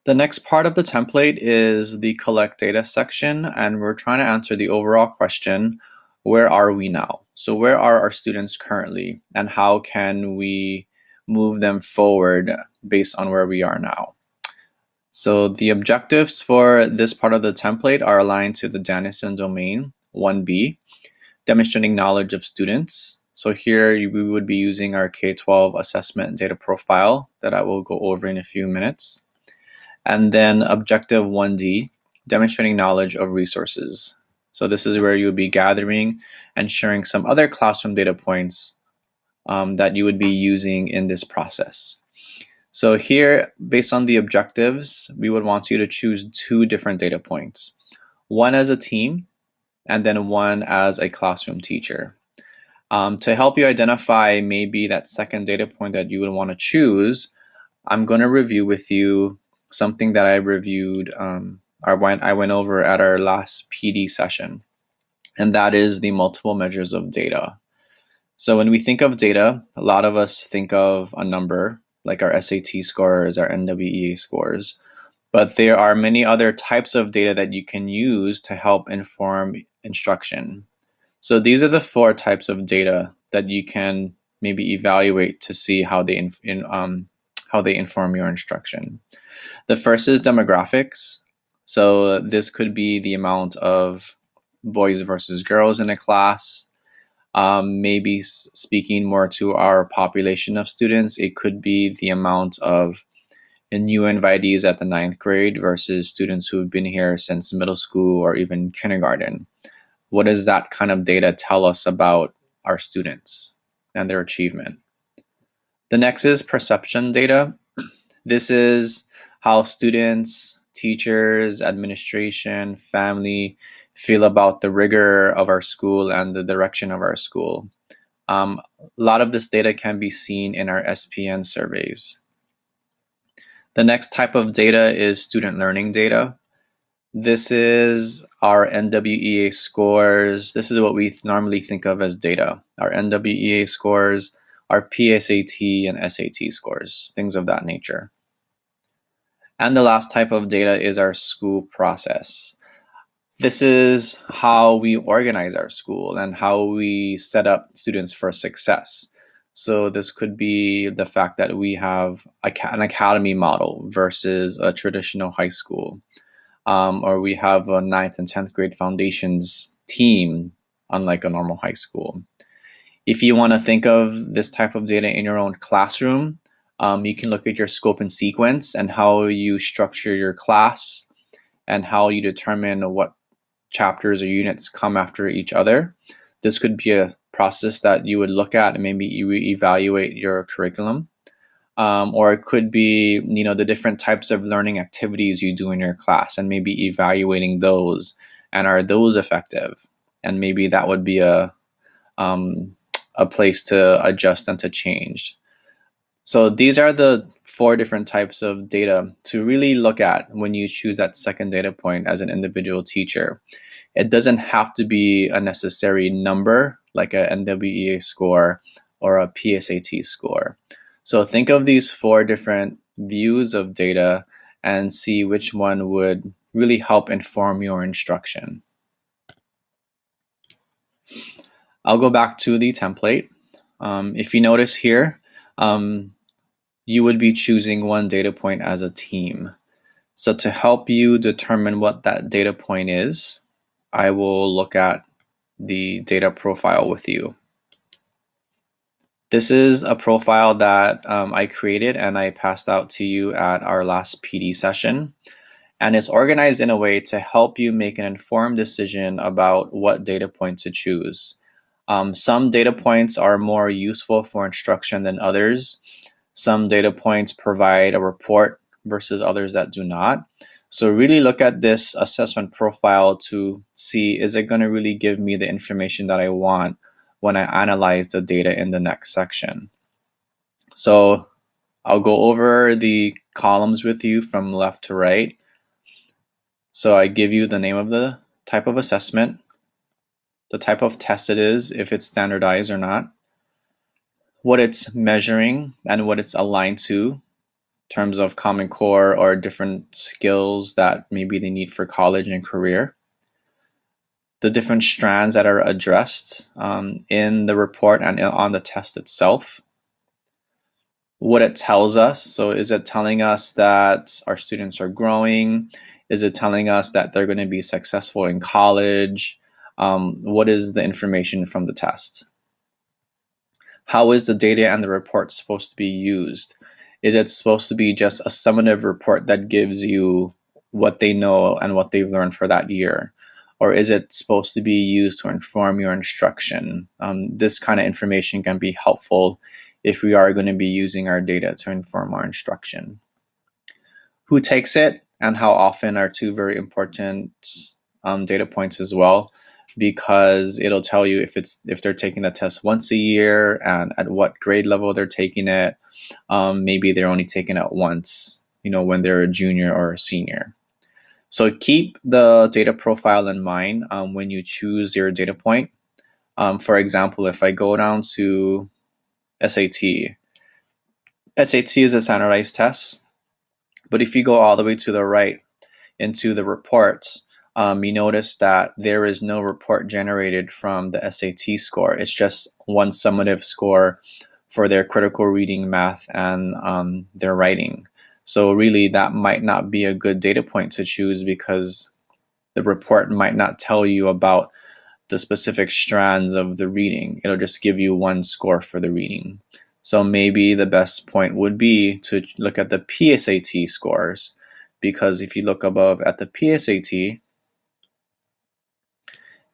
The next part of the template is the collect data section, and we're trying to answer the overall question, where are we now? So where are our students currently, and how can we move them forward based on where we are now? So the objectives for this part of the template are aligned to the Danielson domain 1B, demonstrating knowledge of students. So here we would be using our K-12 assessment data profile that I will go over in a few minutes. And then objective 1D, demonstrating knowledge of resources. So this is where you would be gathering and sharing some other classroom data points that you would be using in this process. So here, based on the objectives, we would want you to choose two different data points, one as a team and then one as a classroom teacher. To help you identify maybe that second data point that you would want to choose, I'm going to review with you something that I reviewed, I went over at our last PD session, and that is the multiple measures of data. So when we think of data, a lot of us think of a number, like our SAT scores, our NWEA scores, but there are many other types of data that you can use to help inform instruction. So these are the four types of data that you can maybe evaluate to see how they inform your instruction. The first is demographics. So this could be the amount of boys versus girls in a class. Maybe speaking more to our population of students, it could be the amount of new invitees at the 9th grade versus students who have been here since middle school or even kindergarten. What does that kind of data tell us about our students and their achievement? The next is perception data. This is how students, teachers, administration, family feel about the rigor of our school and the direction of our school. A lot of this data can be seen in our SPN surveys. The next type of data is student learning data. This is our NWEA scores. This is what we normally think of as data. Our NWEA scores, our PSAT and SAT scores, things of that nature. And the last type of data is our school process. This is how we organize our school and how we set up students for success. So this could be the fact that we have an academy model versus a traditional high school. Or we have a 9th and 10th grade foundations team, unlike a normal high school. If you want to think of this type of data in your own classroom, you can look at your scope and sequence and how you structure your class and how you determine what chapters or units come after each other. This could be a process that you would look at and maybe you evaluate your curriculum. Or it could be, the different types of learning activities you do in your class and maybe evaluating those, and are those effective? And maybe that would be a place to adjust and to change. So these are the 4 different types of data to really look at when you choose that second data point as an individual teacher. It doesn't have to be a necessary number like a NWEA score or a PSAT score. So think of these 4 different views of data and see which one would really help inform your instruction. I'll go back to the template. If you notice here, you would be choosing one data point as a team. So to help you determine what that data point is, I will look at the data profile with you. This is a profile that I created and I passed out to you at our last PD session. And it's organized in a way to help you make an informed decision about what data point to choose. Some data points are more useful for instruction than others. Some data points provide a report versus others that do not. So really look at this assessment profile to see, is it going to really give me the information that I want when I analyze the data in the next section? So I'll go over the columns with you from left to right. So I give you the name of the type of assessment, the type of test it is, if it's standardized or not, what it's measuring and what it's aligned to, terms of Common Core or different skills that maybe they need for college and career, the different strands that are addressed in the report and on the test itself, what it tells us. So is it telling us that our students are growing? Is it telling us that they're going to be successful in college? What is the information from the test? How is the data and the report supposed to be used? Is it supposed to be just a summative report that gives you what they know and what they've learned for that year? Or is it supposed to be used to inform your instruction? This kind of information can be helpful if we are going to be using our data to inform our instruction. Who takes it and how often are two very important data points as well, because it'll tell you if they're taking the test once a year and at what grade level they're taking it. Maybe they're only taking it once, when they're a junior or a senior. So keep the data profile in mind when you choose your data point. For example, if I go down to SAT is a standardized test, but if you go all the way to the right into the reports, you notice that there is no report generated from the SAT score. It's just one summative score for their critical reading, math, and their writing. So really, that might not be a good data point to choose because the report might not tell you about the specific strands of the reading. It'll just give you one score for the reading. So maybe the best point would be to look at the PSAT scores, because if you look above at the PSAT,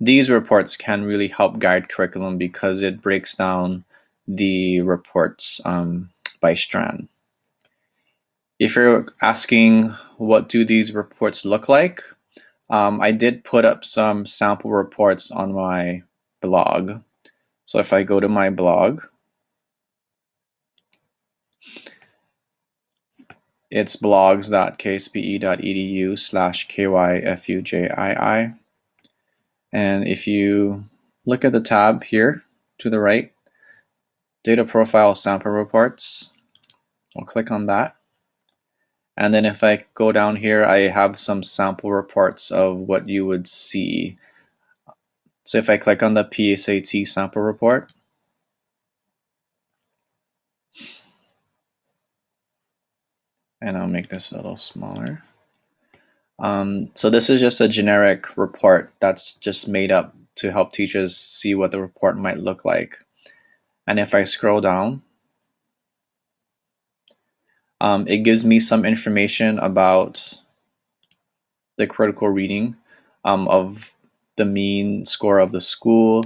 these reports can really help guide curriculum because it breaks down the reports by strand. If you're asking what do these reports look like, I did put up some sample reports on my blog. So if I go to my blog, it's blogs.kspe.edu/kyfujii. And if you look at the tab here to the right, data profile sample reports, I'll click on that. And then if I go down here, I have some sample reports of what you would see. So if I click on the PSAT sample report, and I'll make this a little smaller. So this is just a generic report that's just made up to help teachers see what the report might look like. And if I scroll down, it gives me some information about the critical reading of the mean score of the school,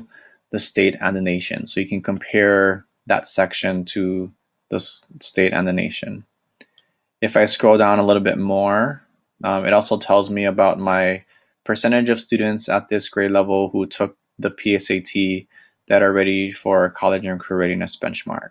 the state, and the nation. So you can compare that section to the state and the nation. If I scroll down a little bit more, it also tells me about my percentage of students at this grade level who took the PSAT that are ready for college and career readiness benchmark.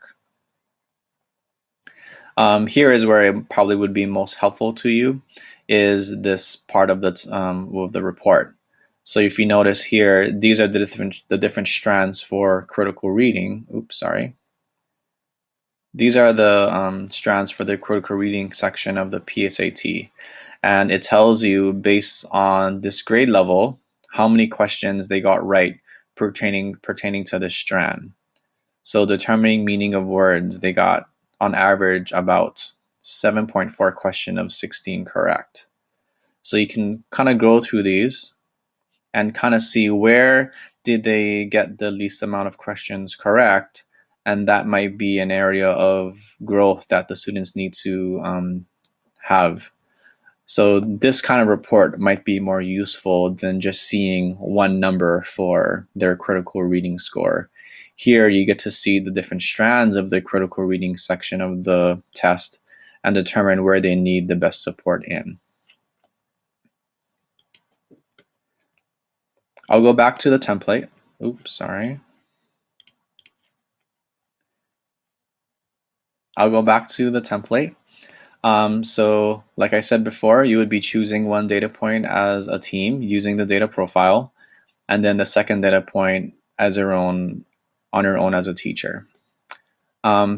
Here is where it probably would be most helpful to you, is this part of the report. So if you notice here, these are the different strands for critical reading. Oops, sorry. These are the strands for the critical reading section of the PSAT. And it tells you, based on this grade level, how many questions they got right pertaining to this strand. So determining meaning of words, they got on average about 7.4 question of 16 correct. So you can kind of go through these and kind of see where did they get the least amount of questions correct, and that might be an area of growth that the students need to have. So this kind of report might be more useful than just seeing one number for their critical reading score. Here you get to see the different strands of the critical reading section of the test and determine where they need the best support in. I'll go back to the template. Oops, sorry. I'll go back to the template. So like I said before, you would be choosing one data point as a team using the data profile, and then the second data point as on your own as a teacher.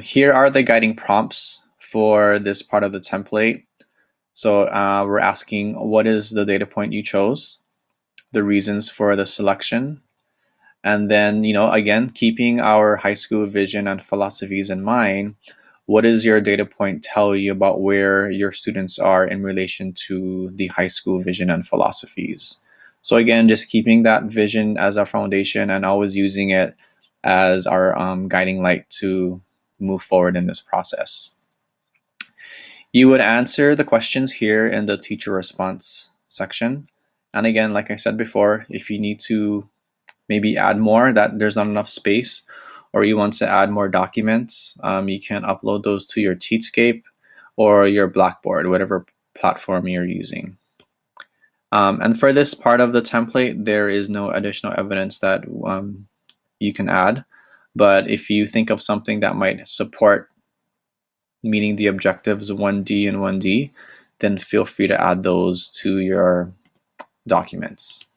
Here are the guiding prompts for this part of the template. So we're asking, what is the data point you chose, the reasons for the selection, and then, again, keeping our high school vision and philosophies in mind, what does your data point tell you about where your students are in relation to the high school vision and philosophies? So again, just keeping that vision as our foundation and always using it as our guiding light to move forward in this process. You would answer the questions here in the teacher response section. And again, like I said before, if you need to maybe add more, that there's not enough space, or you want to add more documents, you can upload those to your Teadscape or your Blackboard, whatever platform you're using. And for this part of the template, there is no additional evidence that you can add. But if you think of something that might support meeting the objectives 1D and 1D, then feel free to add those to your documents.